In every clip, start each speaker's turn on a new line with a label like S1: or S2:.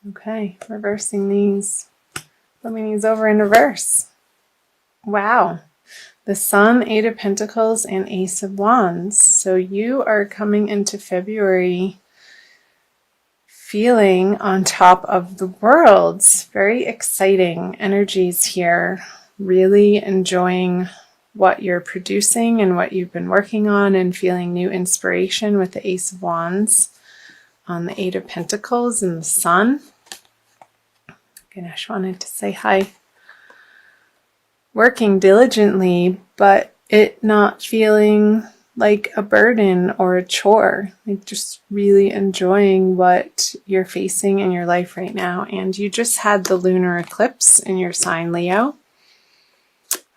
S1: Okay, reversing these. Flipping these over in reverse. Wow. The Sun, Eight of Pentacles, and Ace of Wands. So you are coming into February feeling on top of the world. Very exciting energies here. Really enjoying what you're producing and what you've been working on, and feeling new inspiration with the Ace of Wands on the Eight of Pentacles and the Sun. Ganesh wanted to say hi. Working diligently, but it not feeling like a burden or a chore. Like just really enjoying what you're facing in your life right now. And you just had the lunar eclipse in your sign, Leo,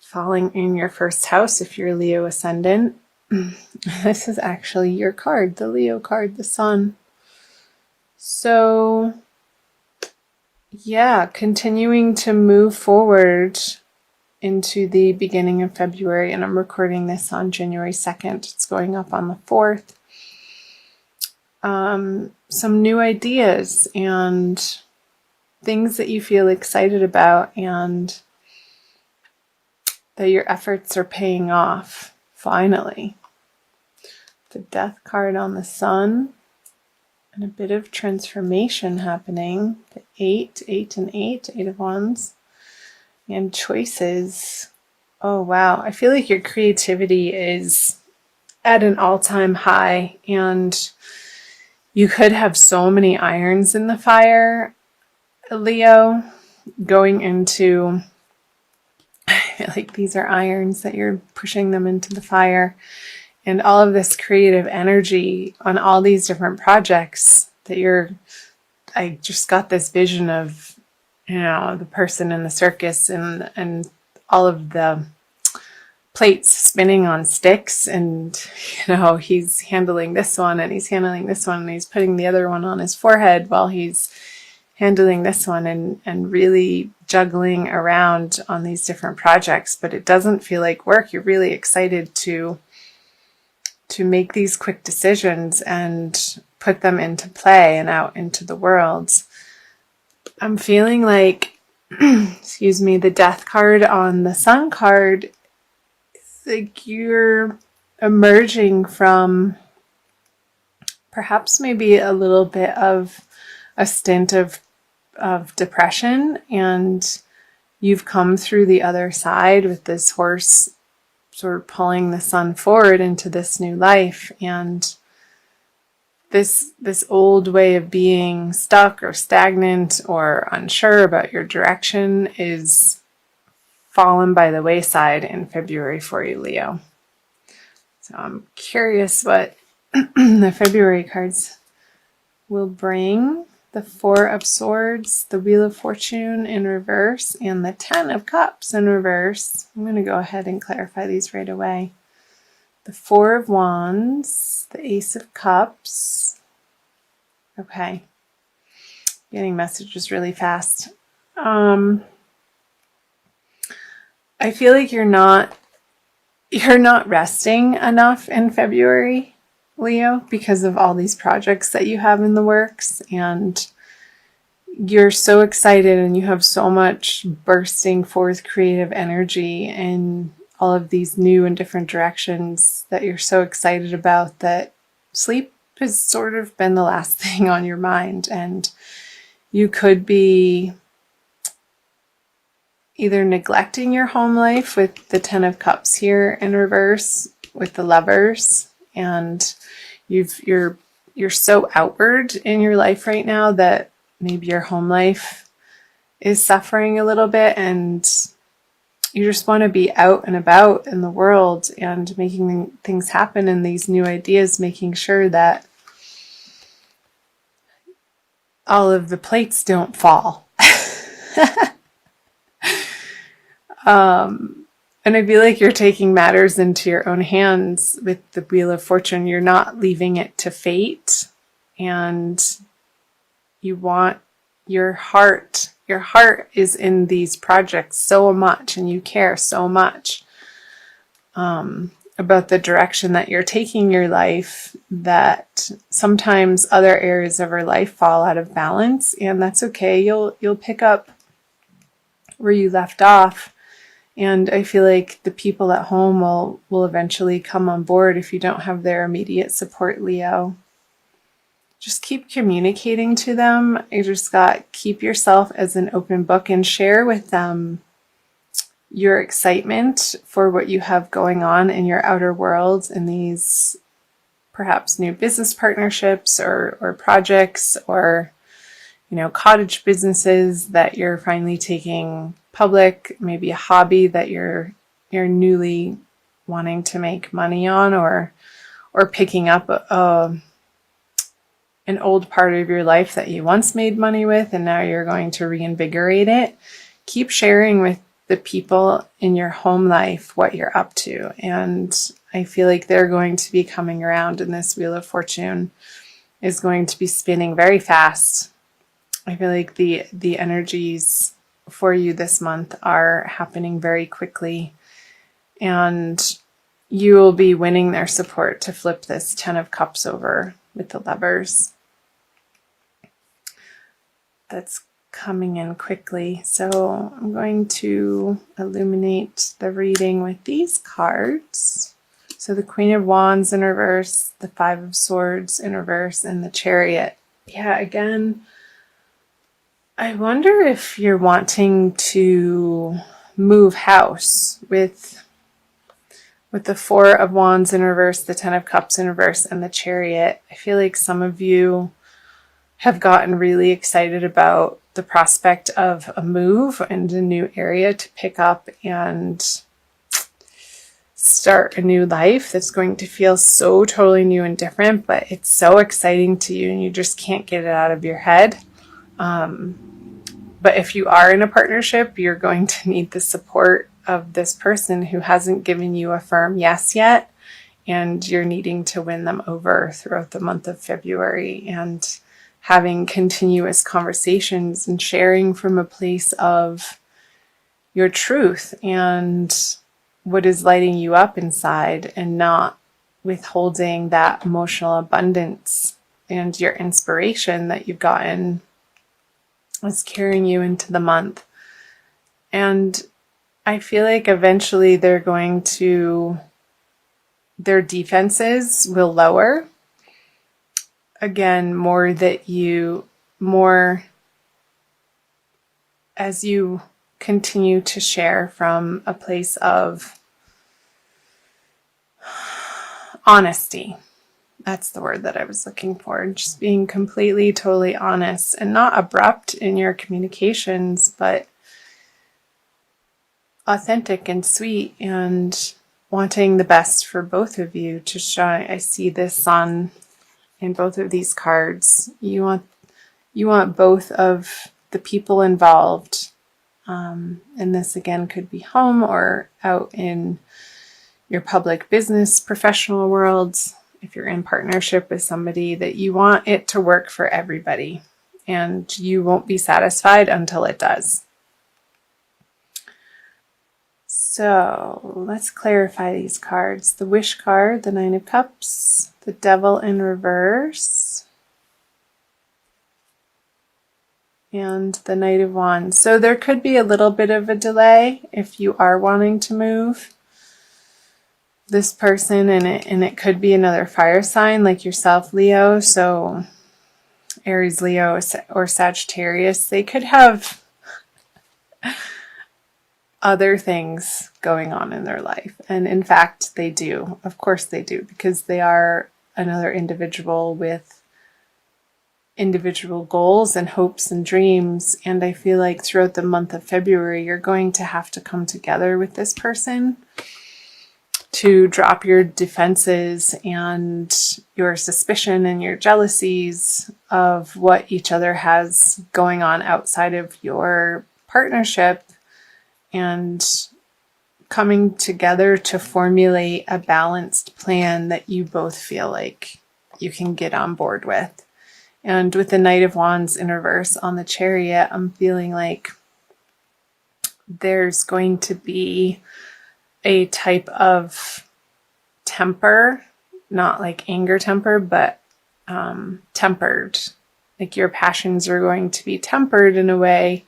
S1: falling in your first house if you're Leo ascendant. This is actually your card, the Leo card, the Sun. So yeah, continuing to move forward into the beginning of February, and I'm recording this on January 2nd. It's going up on the 4th. Some new ideas and things that you feel excited about, and that your efforts are paying off, finally. The Death card on the Sun, and a bit of transformation happening. The 8 and 8 of Wands. And choices. Oh, wow. I feel like your creativity is at an all-time high, and you could have so many irons in the fire, Leo, going into, I feel like these are irons that you're pushing them into the fire, and all of this creative energy on all these different projects that I just got this vision of, the person in the circus and all of the plates spinning on sticks, and he's handling this one and he's handling this one and he's putting the other one on his forehead while he's handling this one, and really juggling around on these different projects. But it doesn't feel like work. You're really excited to make these quick decisions and put them into play and out into the world. I'm feeling like, excuse me, the Death card on the Sun card, like you're emerging from perhaps maybe a little bit of a stint of depression, and you've come through the other side with this horse sort of pulling the Sun forward into this new life. And this old way of being stuck or stagnant or unsure about your direction is fallen by the wayside in February for you, Leo. So I'm curious what the February cards will bring. The Four of Swords, the Wheel of Fortune in reverse, and the Ten of Cups in reverse. I'm going to go ahead and clarify these right away. The Four of Wands, the Ace of Cups. Okay. Getting messages really fast. I feel like you're not resting enough in February, Leo, because of all these projects that you have in the works, and you're so excited and you have so much bursting forth creative energy and all of these new and different directions that you're so excited about, that sleep has sort of been the last thing on your mind. And you could be either neglecting your home life with the Ten of Cups here in reverse with the Lovers, and you're so outward in your life right now that maybe your home life is suffering a little bit, and you just want to be out and about in the world and making things happen, and these new ideas, making sure that all of the plates don't fall. And I feel like you're taking matters into your own hands with the Wheel of Fortune. You're not leaving it to fate, and you want your heart is in these projects so much, and you care so much about the direction that you're taking your life, that sometimes other areas of our life fall out of balance, and that's okay. You'll pick up where you left off. And I feel like the people at home will eventually come on board if you don't have their immediate support, Leo. Just keep communicating to them. You just got keep yourself as an open book and share with them your excitement for what you have going on in your outer world in these perhaps new business partnerships or projects, or cottage businesses that you're finally taking public, maybe a hobby that you're newly wanting to make money on, or picking up an old part of your life that you once made money with and now you're going to reinvigorate it. Keep sharing with the people in your home life what you're up to, and I feel like they're going to be coming around, and this Wheel of Fortune is going to be spinning very fast. I feel like the energies for you this month are happening very quickly, and you will be winning their support to flip this 10 of Cups over with the Lovers. That's coming in quickly. So I'm going to illuminate the reading with these cards. So the Queen of Wands in reverse, the Five of Swords in reverse, and the Chariot. Yeah, again, I wonder if you're wanting to move house with the Four of Wands in reverse, the Ten of Cups in reverse, and the Chariot. I feel like some of you have gotten really excited about the prospect of a move and a new area to pick up and start a new life that's going to feel so totally new and different, but it's so exciting to you and you just can't get it out of your head. But if you are in a partnership, you're going to need the support of this person who hasn't given you a firm yes yet, and you're needing to win them over throughout the month of February, and having continuous conversations and sharing from a place of your truth and what is lighting you up inside, and not withholding that emotional abundance and your inspiration that you've gotten is carrying you into the month. And I feel like eventually their defenses will lower. Again, more as you continue to share from a place of honesty. That's the word that I was looking for. Just being completely, totally honest and not abrupt in your communications, but authentic and sweet, and wanting the best for both of you to shine. I see the sun in both of these cards. You want both of the people involved, and this again could be home or out in your public business, professional worlds. If you're in partnership with somebody, that you want it to work for everybody, and you won't be satisfied until it does. So let's clarify these cards. The Wish card, the Nine of Cups, the Devil in reverse, and the Knight of Wands. So there could be a little bit of a delay if you are wanting to move this person, and it could be another fire sign like yourself, Leo. So Aries, Leo, or Sagittarius, they could have other things going on in their life. And in fact, they do. Of course they do, because they are another individual with individual goals and hopes and dreams. And I feel like throughout the month of February, you're going to have to come together with this person to drop your defenses and your suspicion and your jealousies of what each other has going on outside of your partnership, and coming together to formulate a balanced plan that you both feel like you can get on board with. And with the Knight of Wands in reverse on the Chariot, I'm feeling like there's going to be a type of temper, not like anger temper, but tempered. Like your passions are going to be tempered in a way,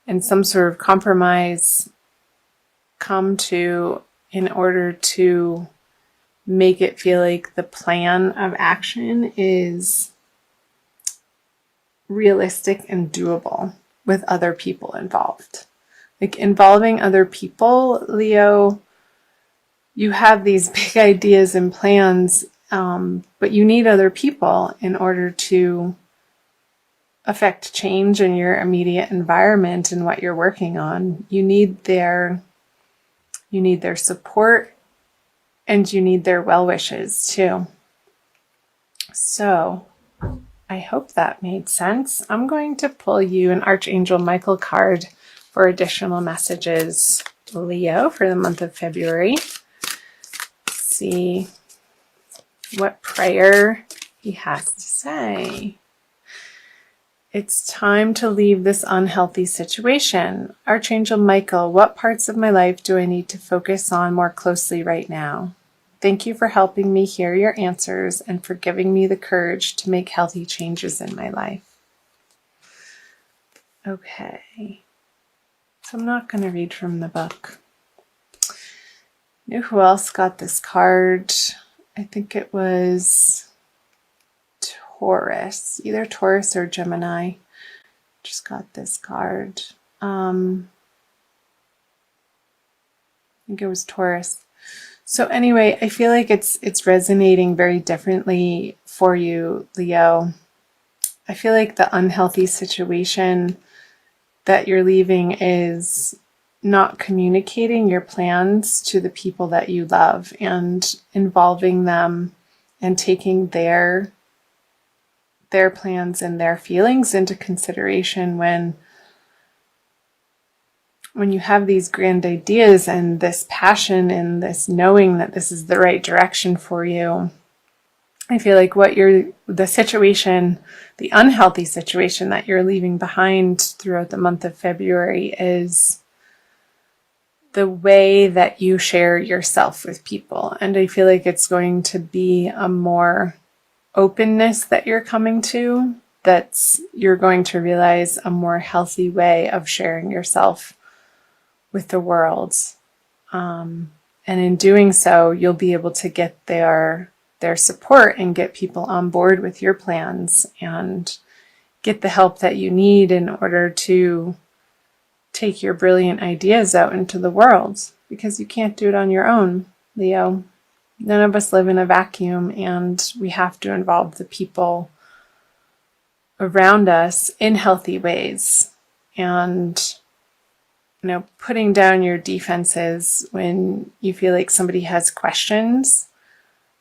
S1: and some sort of compromise come to in order to make it feel like the plan of action is realistic and doable with other people involved. Like involving other people, Leo, you have these big ideas and plans, but you need other people in order to affect change in your immediate environment and what you're working on. You need their support, and you need their well wishes too. So I hope that made sense. I'm going to pull you an Archangel Michael card for additional messages, Leo, for the month of February. See what prayer he has to say. It's time to leave this unhealthy situation. Archangel Michael, what parts of my life do I need to focus on more closely right now? Thank you for helping me hear your answers and for giving me the courage to make healthy changes in my life. Okay, so I'm not going to read from the book. You know who else got this card? I think it was Taurus, either Taurus or Gemini. Just got this card. I think it was Taurus. So anyway, I feel like it's resonating very differently for you, Leo. I feel like the unhealthy situation that you're leaving is not communicating your plans to the people that you love and involving them and taking their plans and their feelings into consideration when you have these grand ideas and this passion and this knowing that this is the right direction for you. I feel like the situation, the unhealthy situation that you're leaving behind throughout the month of February is the way that you share yourself with people. And I feel like it's going to be a more openness that you're coming to, you're going to realize a more healthy way of sharing yourself with the world. And in doing so, you'll be able to get their support and get people on board with your plans and get the help that you need in order to take your brilliant ideas out into the world, because you can't do it on your own, Leo. None of us live in a vacuum, and we have to involve the people around us in healthy ways. And putting down your defenses when you feel like somebody has questions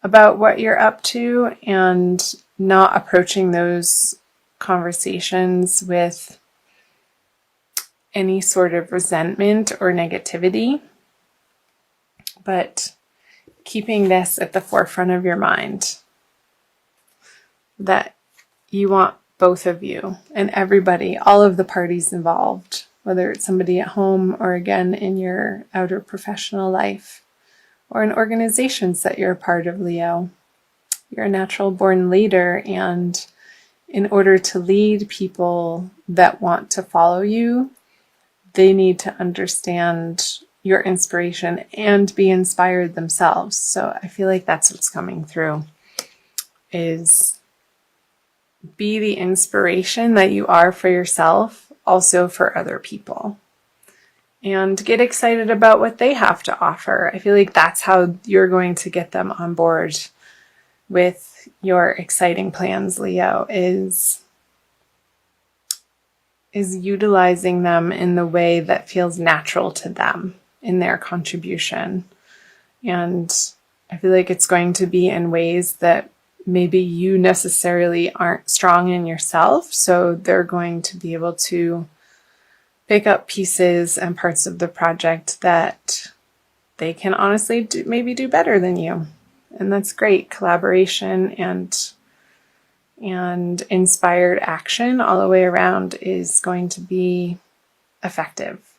S1: about what you're up to, and not approaching those conversations with any sort of resentment or negativity, but keeping this at the forefront of your mind, that you want both of you and everybody, all of the parties involved, whether it's somebody at home or again in your outer professional life or in organizations that you're a part of, Leo. You're a natural born leader, and in order to lead people that want to follow you, they need to understand your inspiration and be inspired themselves. So I feel like that's what's coming through, is be the inspiration that you are for yourself, also for other people. And get excited about what they have to offer. I feel like that's how you're going to get them on board with your exciting plans, Leo, is utilizing them in the way that feels natural to them in their contribution. And I feel like it's going to be in ways that maybe you necessarily aren't strong in yourself. So they're going to be able to pick up pieces and parts of the project that they can honestly maybe do better than you. And that's great. Collaboration and inspired action all the way around is going to be effective.